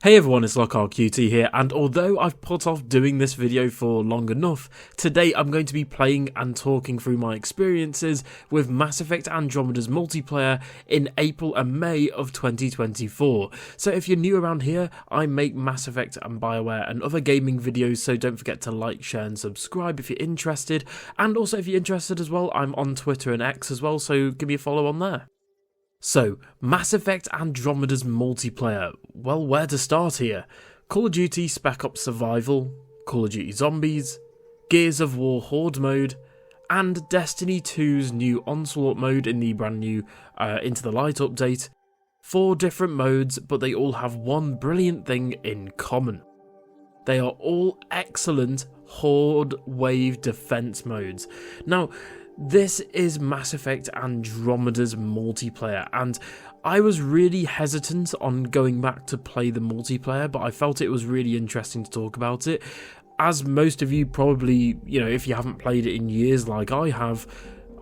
Hey everyone, it's LockheartQT here, and although I've put off doing this video for long enough, today I'm going to be playing and talking through my experiences with Mass Effect Andromeda's multiplayer in April and May of 2024. So if you're new around here, I make Mass Effect and bioware and other gaming videos, so don't forget to like, share and subscribe if you're interested. And also if you're interested as well, I'm on Twitter and X as well, so give me a follow on there. So, Mass Effect Andromeda's multiplayer. Well, where to start here? Call of Duty Spec Ops Survival, Call of Duty Zombies, Gears of War Horde mode, and Destiny 2's new Onslaught mode in the brand new Into the Light update. 4 different modes, but they all have one brilliant thing in common. They are all excellent Horde wave defense modes. Now, this is Mass Effect Andromeda's multiplayer, and I was really hesitant on going back to play the multiplayer, but I felt it was really interesting to talk about it. As most of you probably, if you haven't played it in years like I have,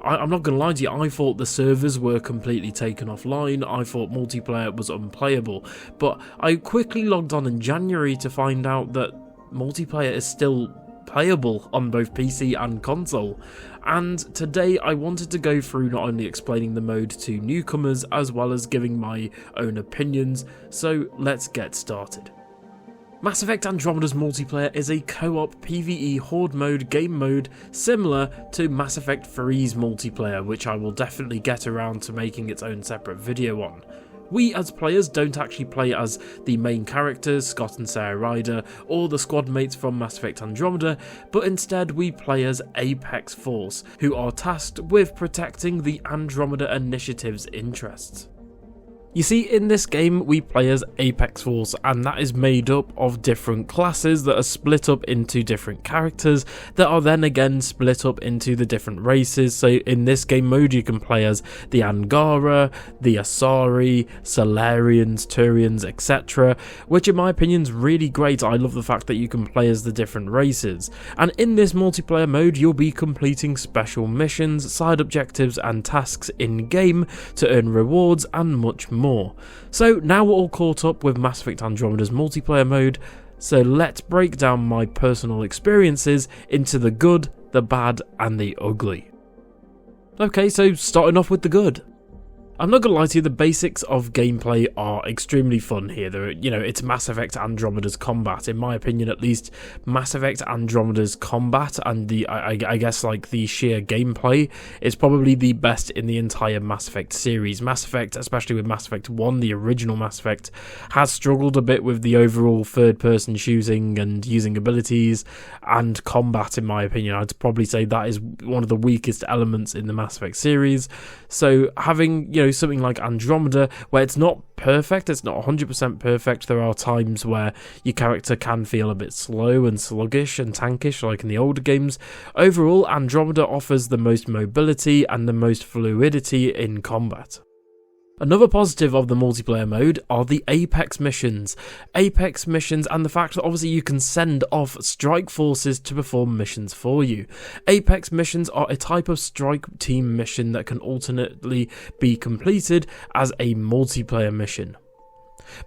I'm not going to lie to you, I thought the servers were completely taken offline. I thought multiplayer was unplayable, but I quickly logged on in January to find out that multiplayer is still playable on both PC and console. And today I wanted to go through not only explaining the mode to newcomers as well as giving my own opinions, so let's get started. Mass Effect Andromeda's multiplayer is a co-op PvE Horde mode game mode similar to Mass Effect 3's multiplayer, which I will definitely get around to making its own separate video on. We as players don't actually play as the main characters, Scott and Sarah Ryder, or the squad mates from Mass Effect Andromeda, but instead we play as Apex Force, who are tasked with protecting the Andromeda Initiative's interests. You see, in this game we play as Apex Force, and that is made up of different classes that are split up into different characters that are then again split up into the different races. So in this game mode you can play as the Angara, the Asari, Solarians, Turians, etc., which in my opinion is really great. I love the fact that you can play as the different races. And in this multiplayer mode you'll be completing special missions, side objectives and tasks in game to earn rewards and much more. So now we're all caught up with Mass Effect Andromeda's multiplayer mode, so let's break down my personal experiences into the good, the bad and the ugly. Okay, so starting off with the good. I'm not gonna lie to you, the basics of gameplay are extremely fun here. It's Mass Effect Andromeda's combat. In my opinion, at least, Mass Effect Andromeda's combat and I guess like the sheer gameplay is probably the best in the entire Mass Effect series. Mass Effect, especially with Mass Effect 1, the original Mass Effect, has struggled a bit with the overall third-person shooting and using abilities and combat. In my opinion, I'd probably say that is one of the weakest elements in the Mass Effect series. So having something like Andromeda, where it's not perfect, it's not 100% perfect, there are times where your character can feel a bit slow and sluggish and tankish like in the older games. Overall, Andromeda offers the most mobility and the most fluidity in combat. Another positive of the multiplayer mode are the Apex missions. Apex missions and the fact that obviously you can send off strike forces to perform missions for you. Apex missions are a type of strike team mission that can alternately be completed as a multiplayer mission.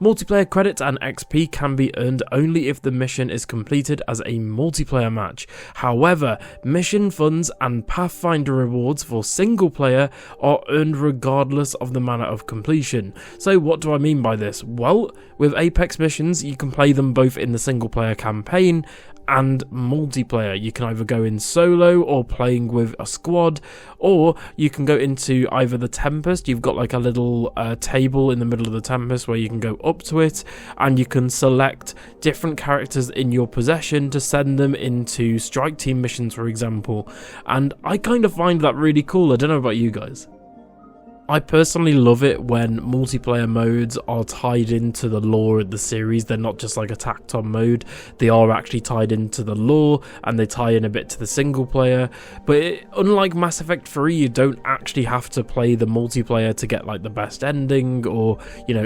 Multiplayer credits and XP can be earned only if the mission is completed as a multiplayer match. However, mission funds and Pathfinder rewards for single player are earned regardless of the manner of completion. So what do I mean by this? Well, with Apex missions you can play them both in the single player campaign and multiplayer. You can either go in solo or playing with a squad, or you can go into either the Tempest. You've got like a little table in the middle of the Tempest where you can go up to it and you can select different characters in your possession to send them into strike team missions, for example. And I kind of find that really cool. I don't know about you guys. I personally love it when multiplayer modes are tied into the lore of the series. They're not just like a tacked on mode, they are actually tied into the lore and they tie in a bit to the single player. But unlike Mass Effect 3, you don't actually have to play the multiplayer to get like the best ending or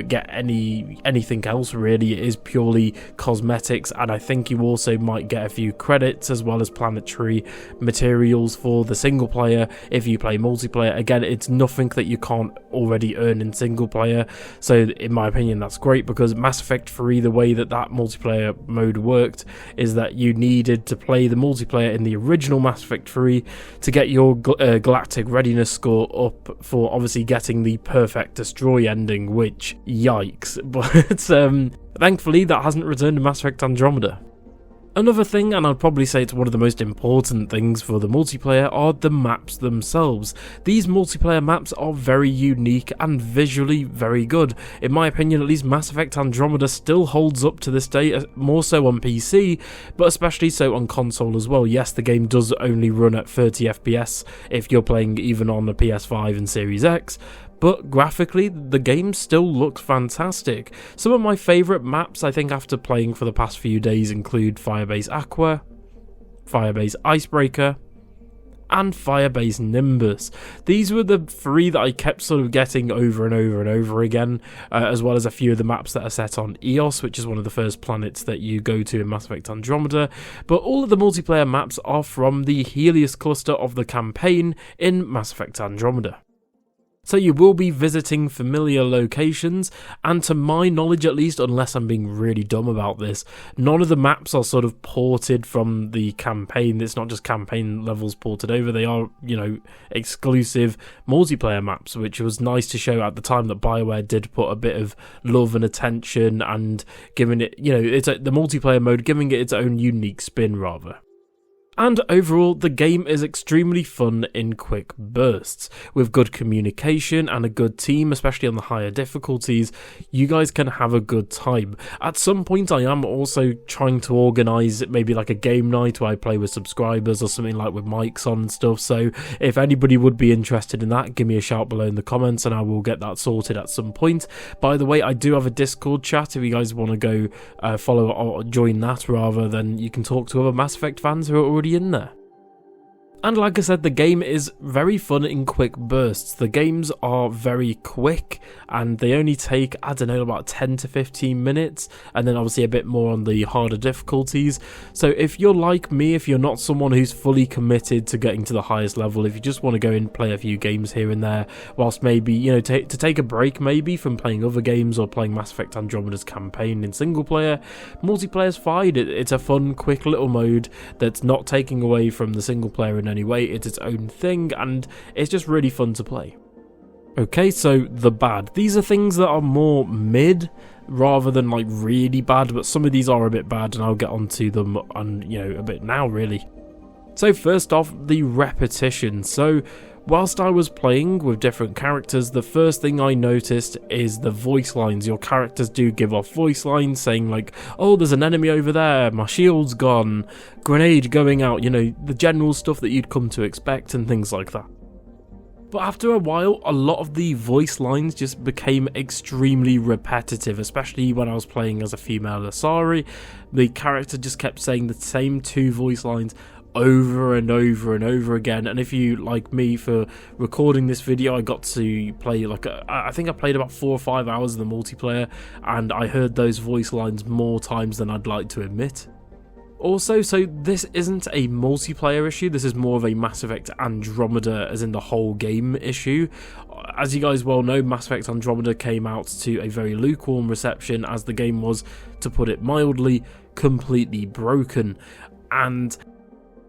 get anything else really. It is purely cosmetics, and I think you also might get a few credits as well as planetary materials for the single player if you play multiplayer. Again, it's nothing that you can't can't already earn in single player. So in my opinion, that's great, because Mass Effect 3, the way that multiplayer mode worked is that you needed to play the multiplayer in the original Mass Effect 3 to get your galactic readiness score up for obviously getting the perfect destroy ending, which yikes. But thankfully that hasn't returned to Mass Effect Andromeda. Another thing, and I'd probably say it's one of the most important things for the multiplayer, are the maps themselves. These multiplayer maps are very unique and visually very good. In my opinion, at least, Mass Effect Andromeda still holds up to this day, more so on PC, but especially so on console as well. Yes, the game does only run at 30 FPS if you're playing even on the PS5 and Series X, but graphically, the game still looks fantastic. Some of my favourite maps, I think, after playing for the past few days include Firebase Aqua, Firebase Icebreaker, and Firebase Nimbus. These were the three that I kept sort of getting over and over and over again, as well as a few of the maps that are set on Eos, which is one of the first planets that you go to in Mass Effect Andromeda. But all of the multiplayer maps are from the Helios cluster of the campaign in Mass Effect Andromeda. So you will be visiting familiar locations, and to my knowledge at least, unless I'm being really dumb about this, none of the maps are sort of ported from the campaign. It's not just campaign levels ported over, they are, exclusive multiplayer maps, which was nice to show at the time that BioWare did put a bit of love and attention and giving it, the multiplayer mode, giving it its own unique spin rather. And overall, the game is extremely fun in quick bursts. With good communication and a good team, especially on the higher difficulties, you guys can have a good time. At some point, I am also trying to organise maybe like a game night where I play with subscribers or something like with mics on and stuff, so if anybody would be interested in that, give me a shout below in the comments and I will get that sorted at some point. By the way, I do have a Discord chat if you guys want to go follow or join that rather, then you can talk to other Mass Effect fans who are already in there. And like I said, the game is very fun in quick bursts. The games are very quick and they only take, I don't know, about 10 to 15 minutes, and then obviously a bit more on the harder difficulties. So if you're like me, if you're not someone who's fully committed to getting to the highest level, if you just want to go and play a few games here and there, whilst maybe, to take a break maybe from playing other games or playing Mass Effect Andromeda's campaign in single player, multiplayer's fine. It's a fun, quick little mode that's not taking away from the single player in any way. It's its own thing and it's just really fun to play. Okay, so the bad. These are things that are more mid rather than like really bad, but some of these are a bit bad and I'll get onto them a bit now really. So first off, the repetition. So whilst I was playing with different characters, the first thing I noticed is the voice lines. Your characters do give off voice lines saying like, oh, there's an enemy over there, my shield's gone, grenade going out, the general stuff that you'd come to expect and things like that. But after a while, a lot of the voice lines just became extremely repetitive, especially when I was playing as a female Asari. The character just kept saying the same two voice lines over and over and over again, and if you, like me, for recording this video, I got to play I think I played about 4 or 5 hours of the multiplayer, and I heard those voice lines more times than I'd like to admit. Also, so this isn't a multiplayer issue, this is more of a Mass Effect Andromeda as in the whole game issue. As you guys well know, Mass Effect Andromeda came out to a very lukewarm reception as the game was, to put it mildly, completely broken. And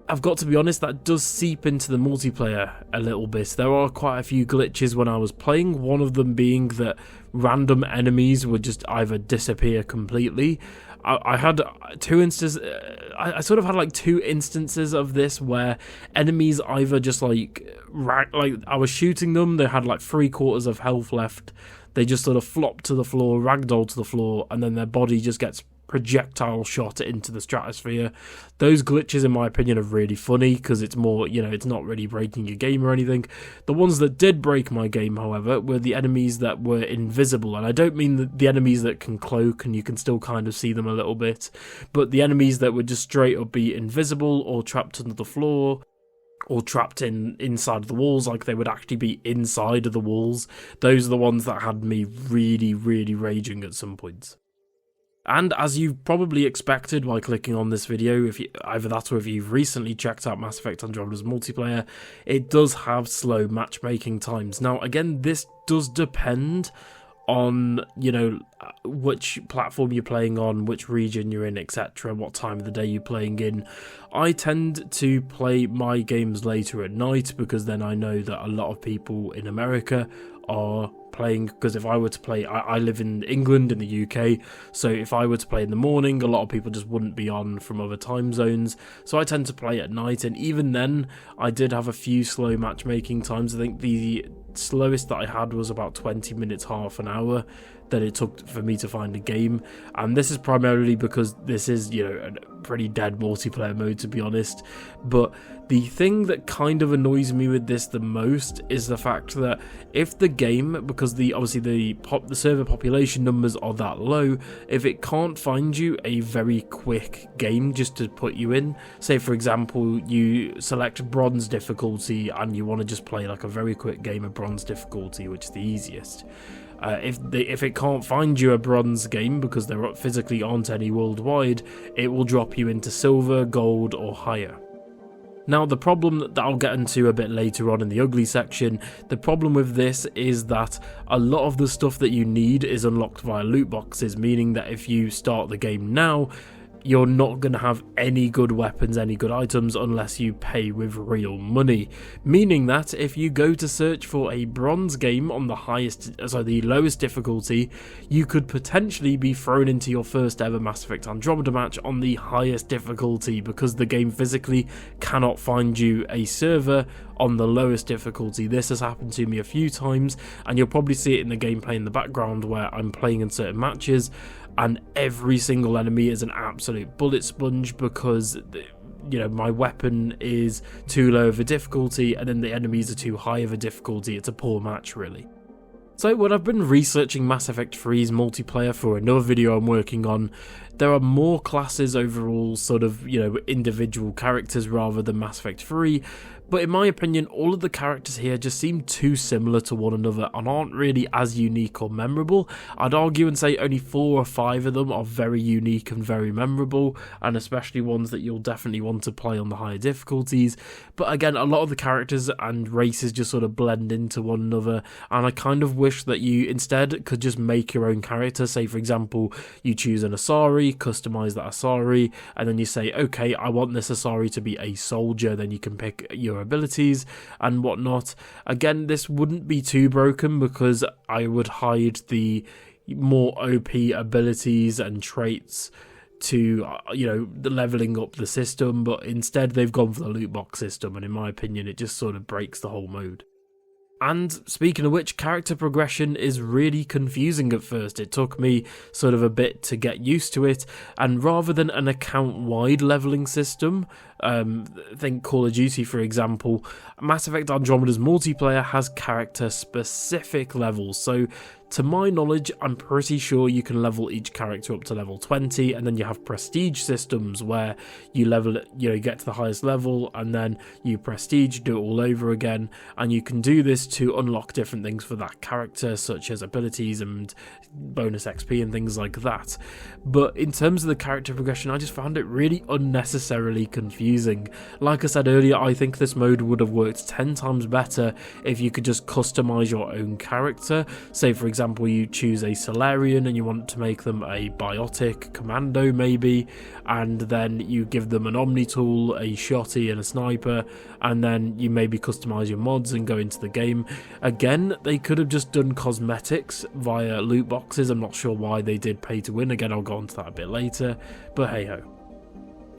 I've got to be honest, that does seep into the multiplayer a little bit. There are quite a few glitches when I was playing, one of them being that random enemies would just either disappear completely. I had two instances, I sort of had like 2 instances of this where enemies either just like I was shooting them, they had like 3/4 of health left, they just sort of flop to the floor, ragdoll to the floor, and then their body just gets projectile shot into the stratosphere. Those glitches in my opinion are really funny because it's more, it's not really breaking your game or anything. The ones that did break my game, however, were the enemies that were invisible, and I don't mean the enemies that can cloak and you can still kind of see them a little bit, but the enemies that would just straight up be invisible or trapped under the floor or trapped inside the walls, like they would actually be inside of the walls. Those are the ones that had me really, really raging at some points. And as you've probably expected by clicking on this video, if you, either that or if you've recently checked out Mass Effect Andromeda's multiplayer, it does have slow matchmaking times. Now again, this does depend on, you know, which platform you're playing on, which region you're in, etc., what time of the day you're playing in. I tend to play my games later at night because then I know that a lot of people in America are playing, because if I were to play, I live in England, in the UK, so if I were to play in the morning, a lot of people just wouldn't be on from other time zones, so I tend to play at night. And even then, I did have a few slow matchmaking times. I think the slowest that I had was about 20 minutes, half an hour that it took for me to find a game, and this is primarily because this is, you know, a pretty dead multiplayer mode, to be honest. But the thing that kind of annoys me with this the most is the fact that if the game, because obviously the server population numbers are that low, if it can't find you a very quick game just to put you in, say for example you select bronze difficulty and you want to just play like a very quick game of bronze difficulty, which is the easiest. If it can't find you a bronze game because there physically aren't any worldwide, it will drop you into silver, gold or higher. Now, the problem that I'll get into a bit later on in the ugly section, the problem with this is that a lot of the stuff that you need is unlocked via loot boxes, meaning that if you start the game now, you're not going to have any good weapons, any good items, unless you pay with real money. Meaning that if you go to search for a bronze game on the lowest difficulty, you could potentially be thrown into your first ever Mass Effect Andromeda match on the highest difficulty, because the game physically cannot find you a server on the lowest difficulty. This has happened to me a few times, and you'll probably see it in the gameplay in the background where I'm playing in certain matches, and every single enemy is an absolute bullet sponge because, you know, my weapon is too low of a difficulty and then the enemies are too high of a difficulty. It's a poor match, really. So when I've been researching Mass Effect 3's multiplayer for another video I'm working on, there are more classes overall, sort of, you know, individual characters rather than Mass Effect 3, but in my opinion, all of the characters here just seem too similar to one another and aren't really as unique or memorable. I'd argue and say only 4 or 5 of them are very unique and very memorable, and especially ones that you'll definitely want to play on the higher difficulties. But again, a lot of the characters and races just sort of blend into one another, and I kind of wish that you instead could just make your own character. Say for example, you choose an Asari, customize that Asari, and then you say, okay, I want this Asari to be a soldier, then you can pick your abilities and whatnot. Again, this wouldn't be too broken because I would hide the more OP abilities and traits to, you know, the leveling up the system, but instead they've gone for the loot box system, and in my opinion it just sort of breaks the whole mode. And speaking of which, character progression is really confusing at first. It took me sort of a bit to get used to it, and rather than an account-wide leveling system, think Call of Duty for example, Mass Effect Andromeda's multiplayer has character-specific levels. So to my knowledge, I'm pretty sure you can level each character up to level 20, and then you have prestige systems where you level it, you know, get to the highest level, and then you prestige, do it all over again, and you can do this to unlock different things for that character, such as abilities and bonus XP and things like that. But in terms of the character progression, I just found it really unnecessarily confusing. Like I said earlier, I think this mode would have worked 10 times better if you could just customize your own character. Say for example, you choose a Solarian and you want to make them a biotic commando maybe, and then you give them an Omni tool, a shotty and a sniper, and then you maybe customize your mods and go into the game. Again, they could have just done cosmetics via loot boxes. I'm not sure why they did pay to win. Again, I'll go on to that a bit later, but hey ho.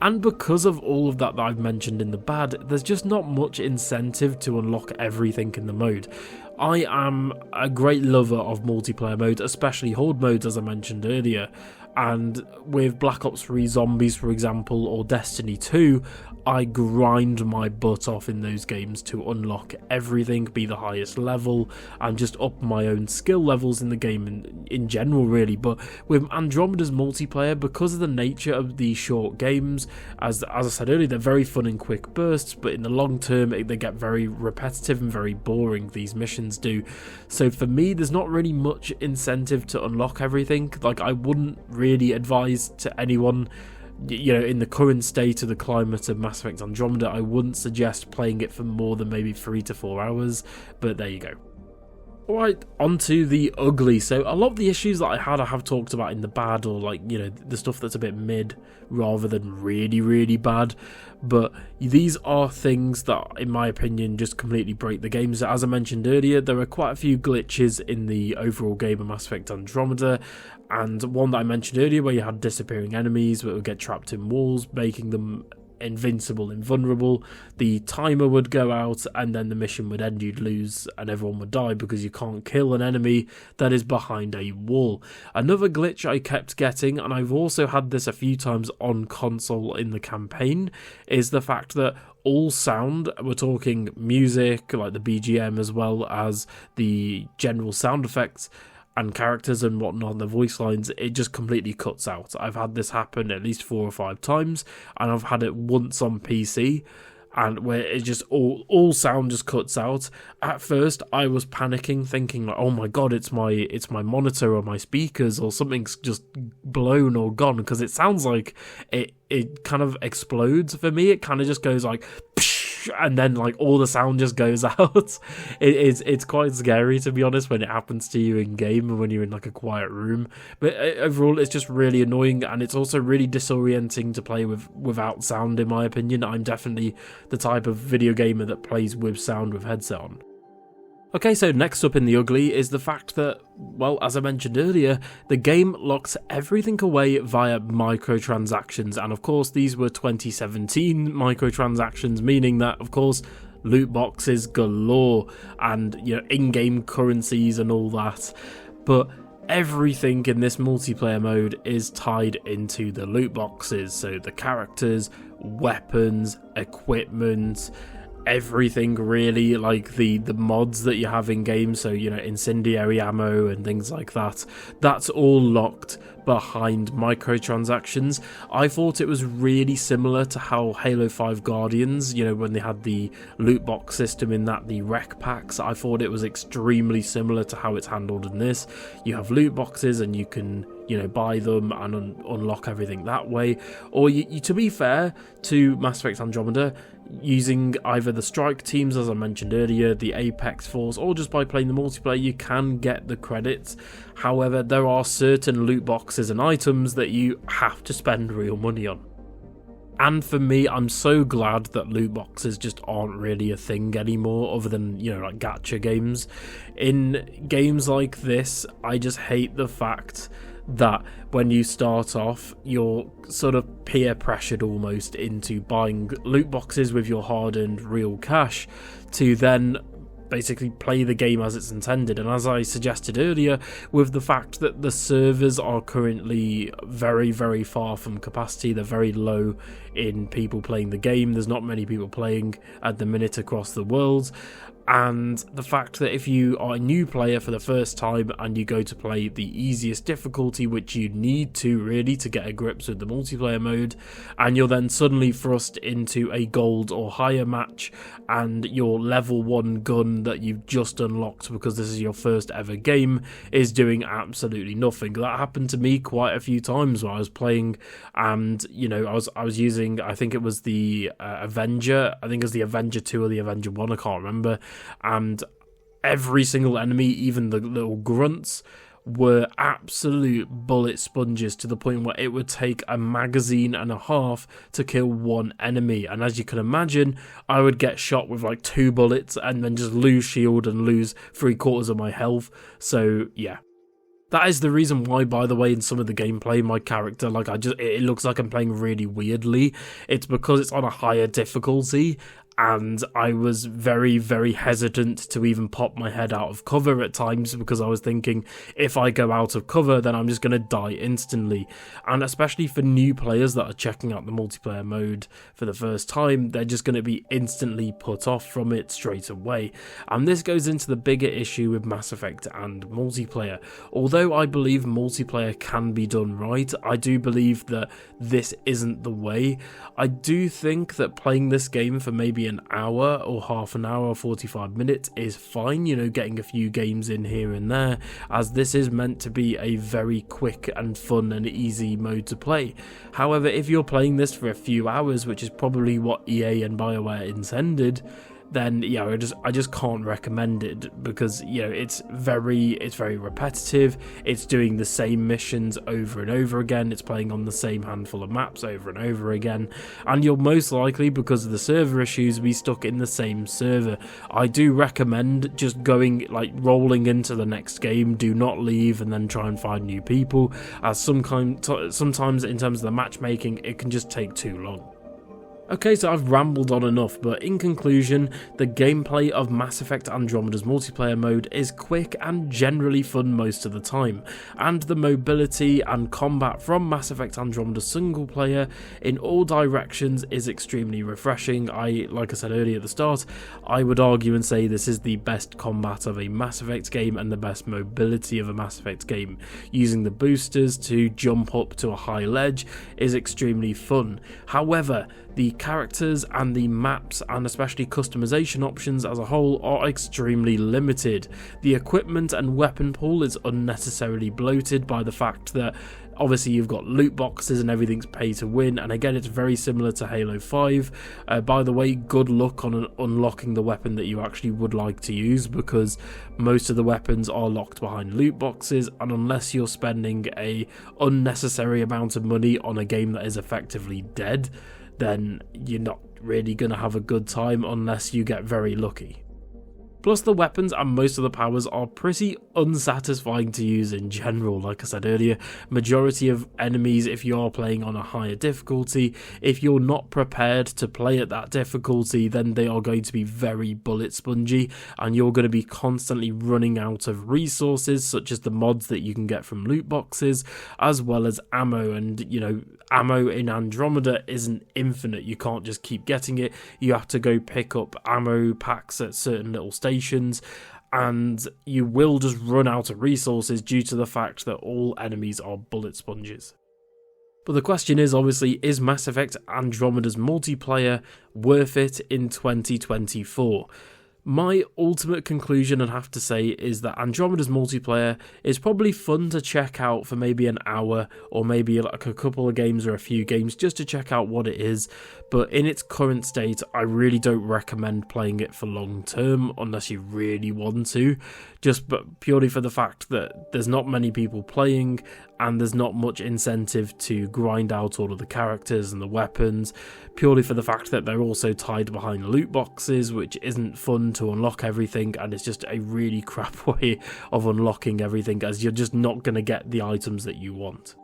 And because of all of that I've mentioned in the bad, there's just not much incentive to unlock everything in the mode. I am a great lover of multiplayer modes, especially horde modes as I mentioned earlier, and with Black Ops 3 Zombies for example, or Destiny 2, I grind my butt off in those games to unlock everything, be the highest level, and just up my own skill levels in the game in general really. But with Andromeda's multiplayer, because of the nature of these short games, as I said earlier, they're very fun in quick bursts, but in the long term they get very repetitive and very boring, these missions do. So for me, there's not really much incentive to unlock everything. Like, I wouldn't really advise to anyone, you know, in the current state of the climate of Mass Effect Andromeda, I wouldn't suggest playing it for more than maybe 3 to 4 hours, but there you go. Alright, onto the ugly. So a lot of the issues that I have talked about in the bad, or like, you know, the stuff that's a bit mid rather than really, really bad. But these are things that, in my opinion, just completely break the game. So as I mentioned earlier, there are quite a few glitches in the overall game of Mass Effect Andromeda. And one that I mentioned earlier where you had disappearing enemies that would get trapped in walls, making them invincible, invulnerable. The timer would go out and then the mission would end, you'd lose and everyone would die because you can't kill an enemy that is behind a wall. Another glitch I kept getting, and I've also had this a few times on console in the campaign, is the fact that all sound, we're talking music like the BGM as well as the general sound effects and characters and whatnot, the voice lines, it just completely cuts out. I've had this happen at least 4 or 5 times, and I've had it once on PC, and where it just all sound just cuts out. At first, I was panicking, thinking like, "Oh my god, it's my monitor or my speakers or something's just blown or gone," because it sounds like it kind of explodes for me. It kind of just goes like, and then like all the sound just goes out. It's quite scary, to be honest, when it happens to you in game and when you're in like a quiet room. But overall, it's just really annoying, and it's also really disorienting to play without sound, in my opinion. I'm definitely the type of video gamer that plays with sound with headset on. Okay, so next up in the ugly is the fact that, well, as I mentioned earlier, the game locks everything away via microtransactions, and of course these were 2017 microtransactions, meaning that, of course, loot boxes galore and, you know, in-game currencies and all that. But everything in this multiplayer mode is tied into the loot boxes, so the characters, weapons, equipment, everything really, like the mods that you have in game, so, you know, incendiary ammo and things like that, that's all locked behind microtransactions. I thought it was really similar to how Halo 5 Guardians, you know, when they had the loot box system in that, the rec packs, I thought it was extremely similar to how it's handled in this. You have loot boxes and you can, you know, buy them and unlock everything that way. Or you, to be fair to Mass Effect Andromeda, using either the strike teams, as I mentioned earlier, the Apex Force, or just by playing the multiplayer, you can get the credits. However, there are certain loot boxes and items that you have to spend real money on. And for me, I'm so glad that loot boxes just aren't really a thing anymore, other than, you know, like gacha games. In games like this, I just hate the fact that when you start off, you're sort of peer pressured almost into buying loot boxes with your hard-earned real cash to then basically play the game as it's intended. And as I suggested earlier, with the fact that the servers are currently very, very far from capacity, they're very low in people playing the game, there's not many people playing at the minute across the world. And the fact that if you are a new player for the first time and you go to play the easiest difficulty, which you need to really to get a grips with the multiplayer mode, and you're then suddenly thrust into a gold or higher match and your level 1 gun that you've just unlocked because this is your first ever game is doing absolutely nothing. That happened to me quite a few times where I was playing and, you know, I was using, I think it was the Avenger, I think it was the Avenger 2 or the Avenger 1, I can't remember. And every single enemy, even the little grunts, were absolute bullet sponges to the point where it would take a magazine and a half to kill one enemy. And as you can imagine, I would get shot with like 2 bullets and then just lose shield and lose 3/4 of my health. So yeah. That is the reason why, by the way, in some of the gameplay, my character, like, it looks like I'm playing really weirdly. It's because it's on a higher difficulty, and I was very, very hesitant to even pop my head out of cover at times because I was thinking, if I go out of cover, then I'm just going to die instantly. And especially for new players that are checking out the multiplayer mode for the first time, they're just going to be instantly put off from it straight away. And this goes into the bigger issue with Mass Effect and multiplayer. Although I believe multiplayer can be done right, I do believe that this isn't the way. I do think that playing this game for maybe an hour or half an hour, 45 minutes is fine, you know, getting a few games in here and there, as this is meant to be a very quick and fun and easy mode to play. However, if you're playing this for a few hours, which is probably what EA and bioware intended, then yeah, I just can't recommend it, because you know it's very repetitive. It's doing the same missions over and over again. It's playing on the same handful of maps over and over again, and you'll most likely, because of the server issues, be stuck in the same server. I do recommend just going, like, rolling into the next game. Do not leave and then try and find new people, as sometimes in terms of the matchmaking it can just take too long. Okay, so I've rambled on enough, but in conclusion, the gameplay of Mass Effect Andromeda's multiplayer mode is quick and generally fun most of the time, and the mobility and combat from Mass Effect Andromeda's single player in all directions is extremely refreshing. Like I said earlier at the start, I would argue and say this is the best combat of a Mass Effect game and the best mobility of a Mass Effect game. Using the boosters to jump up to a high ledge is extremely fun. However, the characters and the maps, and especially customization options as a whole, are extremely limited. The equipment and weapon pool is unnecessarily bloated by the fact that obviously you've got loot boxes and everything's pay to win, and again it's very similar to Halo 5. By the way, good luck on unlocking the weapon that you actually would like to use, because most of the weapons are locked behind loot boxes, and unless you're spending a unnecessary amount of money on a game that is effectively dead, then you're not really going to have a good time unless you get very lucky. Plus, the weapons and most of the powers are pretty unsatisfying to use in general. Like I said earlier, majority of enemies, if you are playing on a higher difficulty, if you're not prepared to play at that difficulty, then they are going to be very bullet spongy, and you're going to be constantly running out of resources, such as the mods that you can get from loot boxes, as well as ammo. And you know, ammo in Andromeda isn't infinite. You can't just keep getting it. You have to go pick up ammo packs at certain little stations, and you will just run out of resources due to the fact that all enemies are bullet sponges. But the question is, obviously, is Mass Effect Andromeda's multiplayer worth it in 2024? My ultimate conclusion, I'd have to say, is that Andromeda's multiplayer is probably fun to check out for maybe an hour, or maybe like a couple of games or a few games just to check out what it is. But in its current state, I really don't recommend playing it for long term unless you really want to, but purely for the fact that there's not many people playing and there's not much incentive to grind out all of the characters and the weapons, purely for the fact that they're also tied behind loot boxes, which isn't fun to unlock everything, and it's just a really crap way of unlocking everything, as you're just not going to get the items that you want.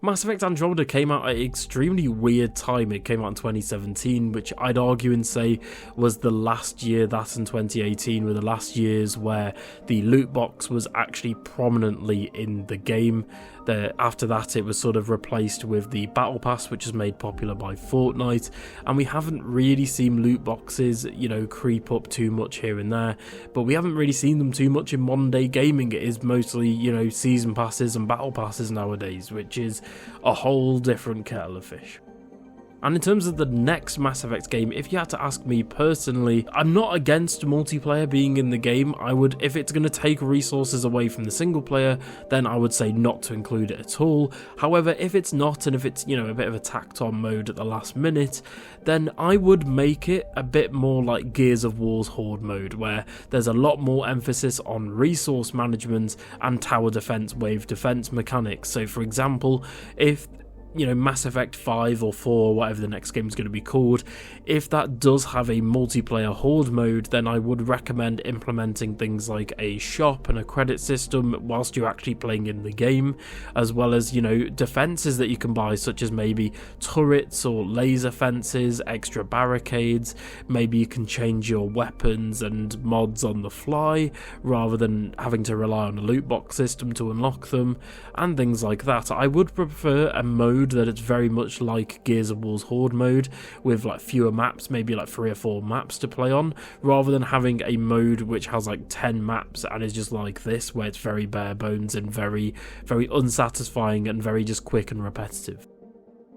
Mass Effect Andromeda came out at an extremely weird time. It came out in 2017, which I'd argue and say was the last year, that in 2018 were the last years where the loot box was actually prominently in the game. After that, it was sort of replaced with the Battle Pass, which is made popular by Fortnite, and we haven't really seen loot boxes, you know, creep up too much here and there, but we haven't really seen them too much in modern day gaming. It is mostly, you know, season passes and battle passes nowadays, which is a whole different kettle of fish. And in terms of the next Mass Effect game, if you had to ask me personally, I'm not against multiplayer being in the game. I would, if it's going to take resources away from the single player, then I would say not to include it at all. However, if it's not, and if it's, you know, a bit of a tacked on mode at the last minute, then I would make it a bit more like Gears of War's Horde mode, where there's a lot more emphasis on resource management and tower defense, wave defense mechanics. So for example, if you know, Mass Effect 5 or 4 or whatever the next game is going to be called, if that does have a multiplayer horde mode, then I would recommend implementing things like a shop and a credit system whilst you're actually playing in the game, as well as, you know, defenses that you can buy, such as maybe turrets or laser fences, extra barricades. Maybe you can change your weapons and mods on the fly rather than having to rely on a loot box system to unlock them, and things like that. I would prefer a mode that it's very much like Gears of War's Horde mode, with like fewer maps, maybe like 3 or 4 maps to play on, rather than having a mode which has like 10 maps and is just like this, where it's very bare bones and very, very unsatisfying and very just quick and repetitive.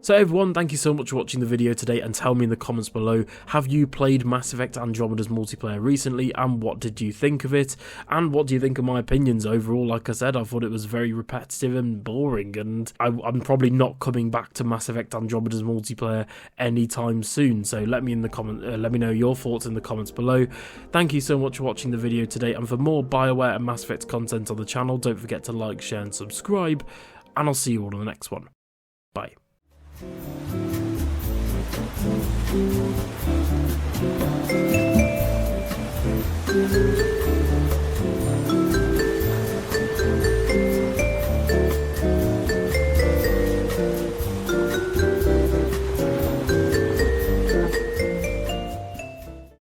So everyone, thank you so much for watching the video today, and tell me in the comments below, have you played Mass Effect Andromeda's multiplayer recently, and what did you think of it? And what do you think of my opinions overall? Like I said, I thought it was very repetitive and boring, and I'm probably not coming back to Mass Effect Andromeda's multiplayer anytime soon. So let me know your thoughts in the comments below. Thank you so much for watching the video today, and for more BioWare and Mass Effect content on the channel, don't forget to like, share and subscribe, and I'll see you all in the next one. Bye. Thank you.